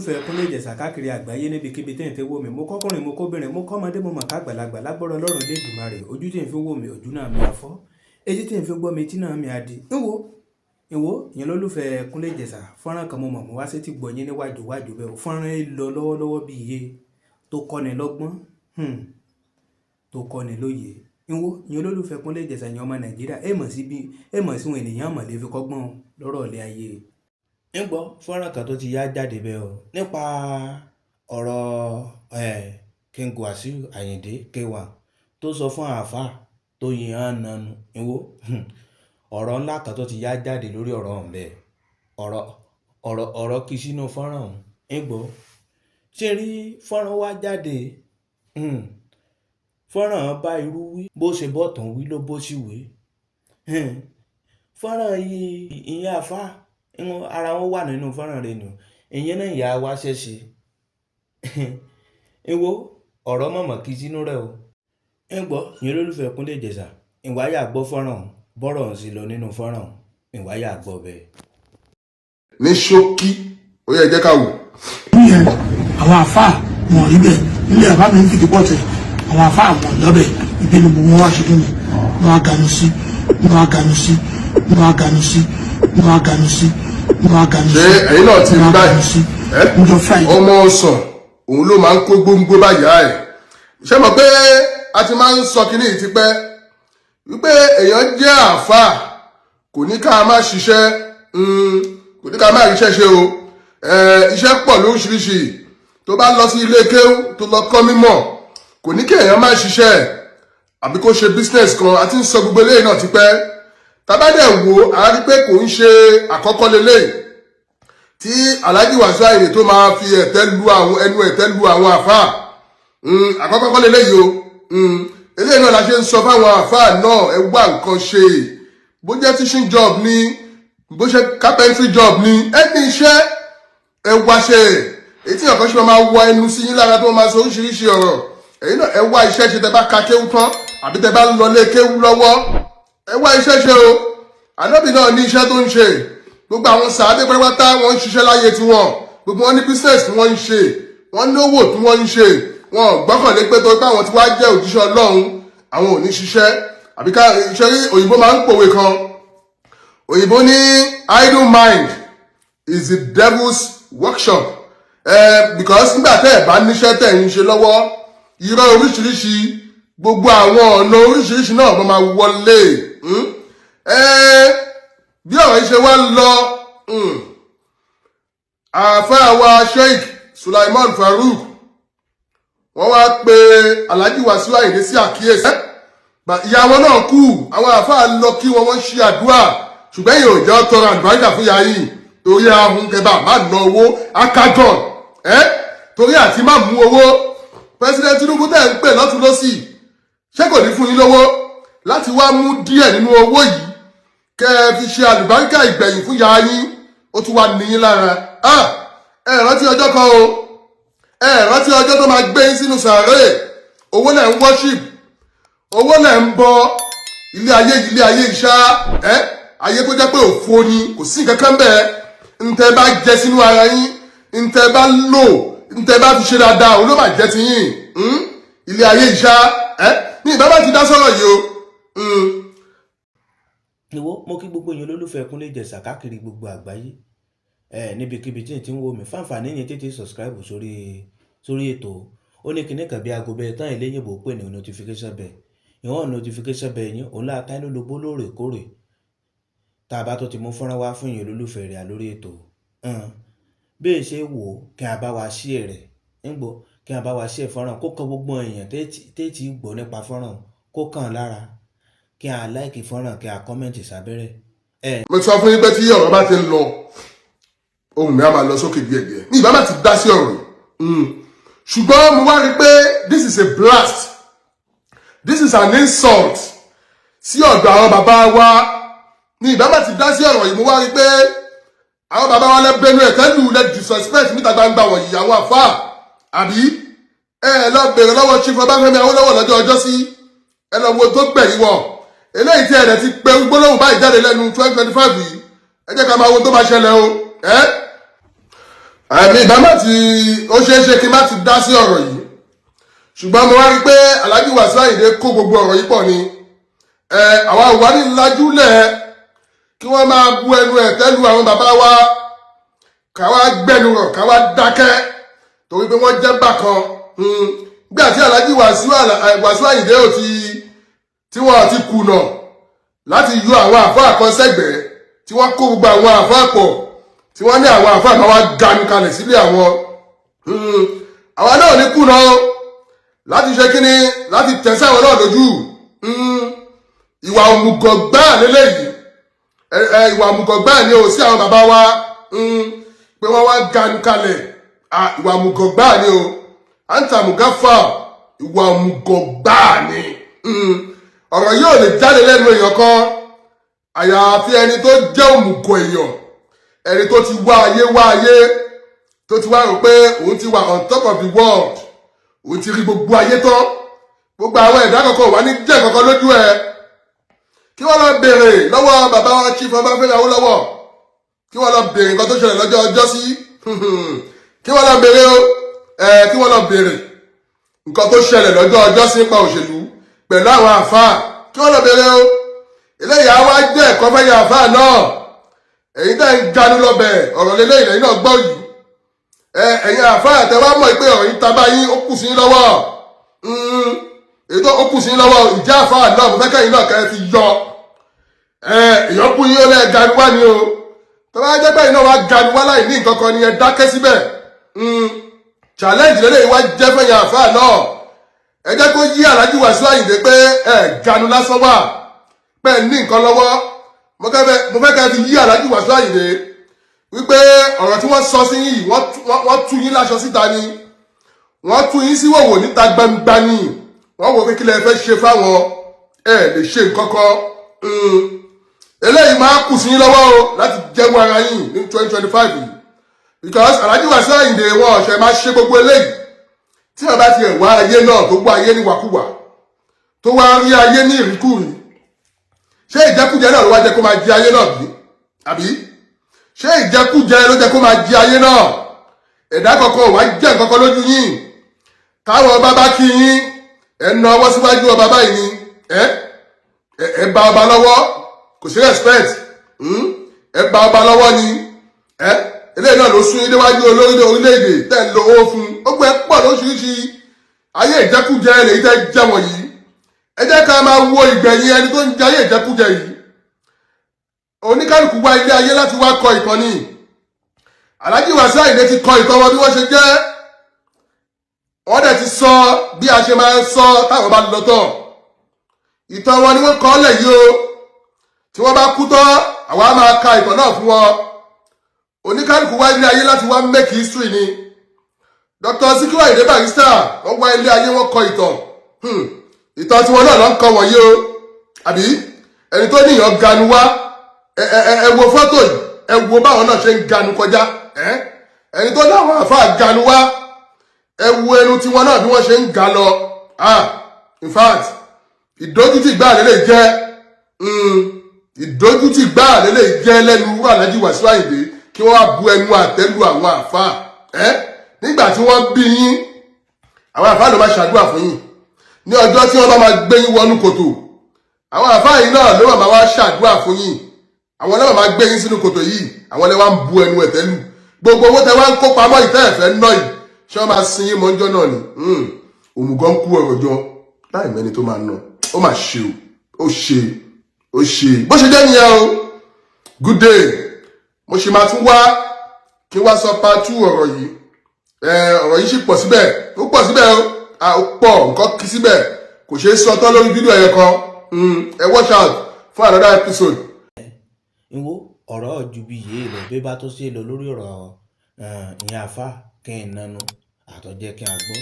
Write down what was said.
olólùfẹ́ Kúnlé Ìjẹ̀ṣà káàkiri àgbáyé níbikíbi tí ń fi wò mí mo kọ́kùnrin mo kóbìnrin mo kọ́mọdé mo mọ̀ kágbàlagbà lágbọ́rọ̀ Ọlọ́run Elédùmarè ojú tí ń fi wò mí ojú náà mi àfọ́ etí tí ń fi gbọ́ mi etí náà mi àdì ìwò ìyẹn olólùfẹ́ Kúnlé Ìjẹ̀ṣà fọ́nrán kan mo mọ̀ mo wá sí ti gbọ́ yín níwájú bẹ́ẹ̀ fọ́nrán yìí lọ lọ́wọ́lọ́wọ́ bí iye tó kọ́ni lọ́gbọ́n tó kọ́ni lóye ìwò ìyẹn olólùfẹ́ Kúnlé Ìjẹ̀ṣà ìyẹn ọmọ Nàìjíríà ẹ mọ̀ sí wọn ènìyàn mọ̀ lè fi kọ́gbọ́n lọ́rọ̀ ilé ayé ń gbọ́ fọ́nrán kan tó ti yá jáde bẹ́ẹ̀ o nípa ọ̀rọ̀ King Wasiu Ayinde K1 tó sọ fún àáfàá tó yin án nanu ìwò ọ̀rọ̀ ńlá kan tó ti yá jáde lórí ọ̀rọ̀ ọ̀hún bẹ́ẹ̀ ọ̀rọ̀ kì í sínú fọ́nrán ọ̀hún ń gbọ́ ṣe rí fọ́nrán wá jáde fọ́nrán bá irú wí bó ṣe bọ́tàn wí ló bó sì wí fọ́nrán yìí ìyẹn àáfàá ara wọn wà nínú fọ́nrán rẹ̀ nù ìyẹn náà ìyá wa ṣẹ̀ṣẹ̀ ìwọ ọ̀rọ̀ mọ̀mọ́ kí sínú rẹ̀ o ń gbọ́ ìyẹn olólùfẹ́ Kúnlé Ìjẹ̀ṣà ìwáyà gbọ́ fọ́nrán bọ́rọ̀ ń sí lọ nínú fọ́nrán ìwáyà gbọ́ bẹ́ẹ̀. ní ṣókí ó yẹ jẹ́ ká wò. níyẹn àwọn àfáà wọn rí bẹ́ẹ̀ nílé àbá mi ń fìdí pọ̀ tẹ̀ àwọn àfáà wọn lọ́bẹ̀ ìbínú gbogbo wọn wá ṣe kí ni wọn á ganu sí wọn á ganu sí wọn á ganu sí wọn á ganu sí wọn á ganu sí. ṣé ẹ̀yin náà ti rí báyìí ọmọ ọsàn òun ló máa ń kó gbóngbó báyà ẹ̀ ṣé mọ̀ pé a ti máa ń sọ kínní yìí tipẹ́ wípé èèyàn jẹ́ àáfàá kò ní ká má ṣiṣẹ́ kò ní ká má ríṣẹ́ ṣe o iṣẹ́ pọ̀ lóríṣiríṣi tó bá lọ sí ilé kéwú tó lọ kọ́ mímọ̀ kò ní kí èèyàn má ṣiṣẹ́ àbí kó ṣe business kan àti ń sọ gbogbo eléyìí náà tipẹ́ tabadẹ̀ wo a rí pé kò ń ṣe àkọ́kọ́ lélẹ́yìí tí Alhaji Wasiu Ayinde tó máa fi ẹnu ẹ̀tẹ́ lu àwọn àfáà àkọ́kọ́ kọ́ lélẹ́yìí o eléyìí náà la ṣe ń sọ fáwọn àfáà náà ẹ wá nǹkan ṣe bó jẹ́ teaching job ni bó ṣe carpentry job ni ẹni iṣẹ́ ẹ wá ṣe èyí tí ọ̀kan ṣe máa wọ ẹnu sí yín lára tó máa sọ oríṣiríṣi ọ̀rọ̀ èyí náà ẹ wá iṣẹ́ ṣe tẹ bá ka kéwú tán àbí tẹ bá ń lọ lé kéwú lọ́wọ́ ẹ wá iṣẹ́ ṣe o Ànábì náà ní iṣẹ́ tó ń ṣe gbogbo àwọn sàádé pátápátá wọ́n ń ṣiṣẹ́ láyé tiwọn gbogbo wọn ní business tí wọ́n ń ṣe wọ́n ní owó tí wọ́n ń ṣe wọn gbọ́kànlé pé torí pé àwọn tí wá jẹ́ òjíṣẹ́ Ọlọ́run àwọn ò ní ṣiṣẹ́ àbí ká iṣẹ́ rí òyìnbó máa ń pòwe kan òyìnbó ní idle mind is the devil's workshop because nígbà tẹ́ ẹ̀ bá níṣẹ́ tẹ́ ń ṣe lọ́wọ́ irọ́ oríṣiríṣi gbogbo àwọn ọ̀nà oríṣiríṣi náà wọ́n máa wọlé bí ọ̀rọ̀ yìí ṣe wá lọ àáfàá wa Sheikh Sulaiman Farouk wọ́n wá pe Alhaji Wasiu Ayinde sí àkíyèsí ìyá wọn náà kú àwọn àáfàá lọ kí wọ́n ṣe àdúrà ṣùgbọ́n èyí ò jẹ́ tọrọ àlùbáríkà fún ìyá yìí torí ahun kẹba má ná owó akájọ torí àti má mú owó President Tinubu tẹ̀ ń pè lọ́tún lọ́sì ṣé kò ní fún yín lówó láti wá mú díẹ̀ nínú owó yìí kẹ́ ẹ fi ṣe àlùbáríkà ìgbẹ̀yìn fún ìyá yín ó tún wá níyín lára ẹ rántí ọjọ́ kan o ẹ rántí ọjọ́ tó máa gbé yín sínú sàárè owó lẹ̀ ń worship owó lẹ̀ ń bọ ilé ayé ìṣá ayé tó jẹ́ pé òfo ni kò sí nǹkan kan bẹ́ẹ̀ ntẹ́ bá jẹ sínú ara yín ntẹ́ bá lò ntẹ́ bá fi ṣe dáadáa òun ló máa jẹ́ ti yín ilé ayé ìṣá ní ìbá bá ti dá sọ̀rọ̀ yìí o. ìwọ mo kí gbogbo èèyàn olólùfẹ́ Kúnlé Ìjẹ̀ṣà káàkiri gbogbo àgbáyé níbikíbi tí n ti ń wò mí fáǹfààní yẹn tètè subscribe sórí ètò ó ní kíní kan bí aago bẹ́ẹ̀ tán eléyìnbó pè ní notification bell ìwọ̀n notification bell yín òun láta inú lobó lóòrèkóòrè tá a bá tó ti mú fọ́nrán wá fún èèyàn olólùfẹ́ rẹ̀ lórí ètò bẹ́ẹ̀ ṣe wò ó kí a bá wa share rẹ̀ ńgbọ́ kí a bá wa share fọ́nrán kó kan gbogbo èèyàn tètè gbọ́ nípa fọ́nrán kó kàn lára kí a like fọ́nrán kí a comment sábẹ́rẹ́. mo sọ fún yín pé tí ọ̀rọ̀ bá ti ń lọ ohun mi á máa lọ sókè díẹ̀díẹ̀ ní ìbá má ti dá sí ọ̀rọ̀ ṣùgbọ́n mo wá rí i pé this is a blast this is an insult sí ọ̀dọ̀ àwọn bàbá wa ní ìbá má ti dá sí ọ̀rọ̀ yìí mo wá rí i pé àwọn bàbá wa lẹ́bẹ̀ẹ́nu ẹ̀kẹ́lù lẹ́ disrespect níta gbangba wọ̀nyí àwọn àfáà àbí lọ bèrè lọ́wọ́ Chief Ọbáfẹ́mi Awólọ́wọ̀ lọ́jọ́ ọjọ́ sí ẹ lọ wo tó gbẹ̀yìn wọ̀ eléyìí tí ẹ̀rẹ̀ ti pé gbólóhùn báyìí jáde lẹ́nu 2025 yìí ẹ jẹ́ ká máa wo tó máa ṣẹlẹ̀ o àmì ìbámá tí ó ṣeéṣe kí n má ti dá sí ọ̀rọ̀ yìí ṣùgbọ́n mo wá rí pé Alhaji Wasiu Ayinde kó gbogbo ọ̀rọ̀ yìí pọ̀ ni àwa ò wá ní lajúlẹ̀ kí wọ́n máa bu ẹnu ẹ̀tẹ́ lu àwọn bàbá wa káwá gbẹnu rọ̀ káwá dákẹ́ torí pé wọ́n jẹ́ bákan gbà tí Alhaji Wasiu Ayinde ò tí wọ́n ti kùnà láti yọ àwọn àfáà kan sẹ́gbẹ̀ẹ́ tí wọ́n kó gbogbo àwọn àfáà pọ̀ tí wọ́n ní àwọn àfáà kan wá ganu kalẹ̀ sílé àwọn àwa náà ní kùnà láti ṣe kíni láti tẹ̀sẹ̀ àwọn náà lójú ìwà òmùgọ̀ gbáà lélẹ́yìí ìwà òmùgọ̀ gbáà ni ò sí àwọn bàbá wa pé wọ́n wá ganu kalẹ̀ ìwà òmùgọ̀ gbáà ni o àǹtà mùgáfà ìwà òmùgọ̀ gbáà ni ọ̀rọ̀ yóò lè jáde lẹ́nu èèyàn kan àyàfi ẹni tó jẹ́ òmùgọ̀ èèyàn ẹni tó ti wá ayé tó ti wá rò pé òun ti wà on top of the world òun ti rí gbogbo ayé tán gbogbo àwọn ẹ̀dá kankan wà ní jẹ́ kankan lójú ẹ̀ kí wọ́n lọ béèrè lọ́wọ́ bàbá wa Chief Ọbáfẹ́mi Awólọ́wọ̀ kí wọ́n lọ béèrè nǹkan tó ṣẹlẹ̀ lọ́jọ́ ọjọ́ sí kí wọ́n lọ béèrè kí wọ́n lọ béèrè nǹkan tó ṣẹlẹ̀ lọ́jọ́ ọjọ́ sí nípa òṣèlú pẹ̀lú àwọn àfáà kí wọ́n lọ béèrè eléyìí á wá jẹ́ ẹ̀kọ́ fẹ́yìn àfáà náà èyí tẹ́ ń ganu lọ́bẹ̀ ọ̀rọ̀ lélẹ́yìn lẹ́yìn náà gbọ́ yìí ẹ̀yin àfáà tẹ́ wá mọ̀ pé ọ̀rọ̀ yìí tabá yín ó kù sí yín lọ́wọ́ èyí tó ó kù sí yín lọ́wọ́ ìjà àfáà náà mo fẹ́ kẹ́yìn náà kẹ́ fi yọ èèyàn kú yín ó lẹ́ ganu wá ni o tó bá jẹ́ pé iná wa ganu wá láì ní nǹkan kan ni ẹ dákẹ́ síbẹ̀ challenge lélẹ́yìn wá jẹ́ fẹ́yìn àfáà náà ẹ jẹ́ kó yí Alhaji Wasiu Ayinde pé ganu lásán wà pé ní nǹkan lọ́wọ́ mo fẹ́ kẹ́ fi yí Alhaji Wasiu Ayinde wípé ọ̀rọ̀ tí wọ́n sọ sí yìí wọ́n tú yín láṣọ síta ni wọ́n tú yín sí wòwò níta gbangba ni wọ́n wò pé kí lẹ fẹ́ ṣe fáwọn lè ṣe nǹkan kan eléyìí máa kù sí yín lọ́wọ́ o láti jẹ́wọ́ ara yín ní 2025 yìí because Alhaji Wasiu Ayinde wọn ọ̀sẹ̀ máa ṣe gbogbo eléyìí tí wọ́n bá ti wá ayé náà tó gbọ́ ayé níwàkúwà tó wá rí ayé ní ìríkùrí ṣé ìjẹkújẹ náà ló wá jẹ́ kó máa jẹ ayé náà bí àbí ṣé ìjẹkújẹ ló jẹ́ kó máa jẹ ayé náà ẹ̀dá kankan wá jẹ́ nǹkan kan lójú yín káwọn ọba bá kí yín ẹ̀nà ọwọ́ síwájú ọba báyìí ni ẹ bá ọba lọ́wọ́ kò sí respect ẹ bá ọba lọ́wọ́ ni eléyìí náà ló sún yín déwájú olórí orílẹ̀-èdè tẹ́ ń lo owó fún ó gbé pọ̀ lóṣìṣì ayé ìjẹkújẹ lèyí tẹ́ jẹ́ wọ̀nyí ẹ jẹ́ ká máa wo ìgbẹ̀yìn ẹni tó ń jẹ ayé ìjẹkújẹ yìí oníkálùkù wá ilé ayé láti wá kọ ìtàn ni Alhaji Wasiu Ayinde ti kọ ìtàn wọn bí wọ́n ṣe jẹ́ wọ́n dẹ̀ ti sọ bí a ṣe máa ń sọ táwọn bá lọ tán ìtàn wọn ni wọ́n kọ́ lẹ̀ yìí o tí wọ́n bá kú tán àwa máa ka ìtàn náà fún wọn oníkálùkù wá ilé ayé láti wá make history ni Dr. Sikiru Ayinde Barrister wọ́n wá ilé ayé wọ́n kọ ìtàn tí wọn náà lọ ń kọ wọ̀nyí o àbí ẹni tó níyàn ganu wá ẹ wo fọ́tò yìí ẹ wo báwọn náà ṣe ń ganu kọjá ẹni tó dáwọn àfáà ganu wá ẹ wo ẹnu tí wọn náà bí wọ́n ṣe ń ga lọ in fact ìdójútì gbáà lélẹ̀ jẹ́ ìdójútì gbáà lélẹ̀ jẹ́ lẹ́nu Alhaji Wasiu Ayinde kí wọ́n wá bu ẹnu àtẹ́lu àwọn àfáà nígbà tí wọ́n bí yín àwọn àfáà ló máa ṣàdúrà fún yín ní ọjọ́ tí wọ́n bá máa gbé yín wọnú kòtò àwọn àfáà yìí náà ló máa wá ṣàdúrà fún yín àwọn ló máa gbé yín sínú kòtò yìí àwọn lè wá ń bu ẹnu ẹ̀tẹ́lù gbogbo owó tẹ wá ń kó pamọ́ ìtẹ́ ẹ̀fẹ́ náà yìí ṣé wọ́n máa sin yín mọ́jọ́ náà ni òmùgọ̀ ń kú ọ̀rọ̀ jọ láì mẹ́ni tó máa ná ó máa ṣe ó ṣe bó ṣe jẹ́ nìyẹn o good day mo ṣe máa tún wá kí wá sọ part 2 ọ̀rọ̀ yìí ọ̀rọ̀ yìí sì pọ̀ síbẹ̀ ó pọ̀ síbẹ̀ ó pọ̀ nǹkan kí síbẹ̀ kò ṣeé sọ tán lórí fídíò ẹ̀yẹ kan ẹ watch out fún another episode. ìwọ ọ̀rọ̀ ju bí yìí lọ bí bá tó ṣe lọ lórí ọ̀rọ̀ ìyẹn àfa kí n nanu àtọ̀jẹ́ kí n gbọ́.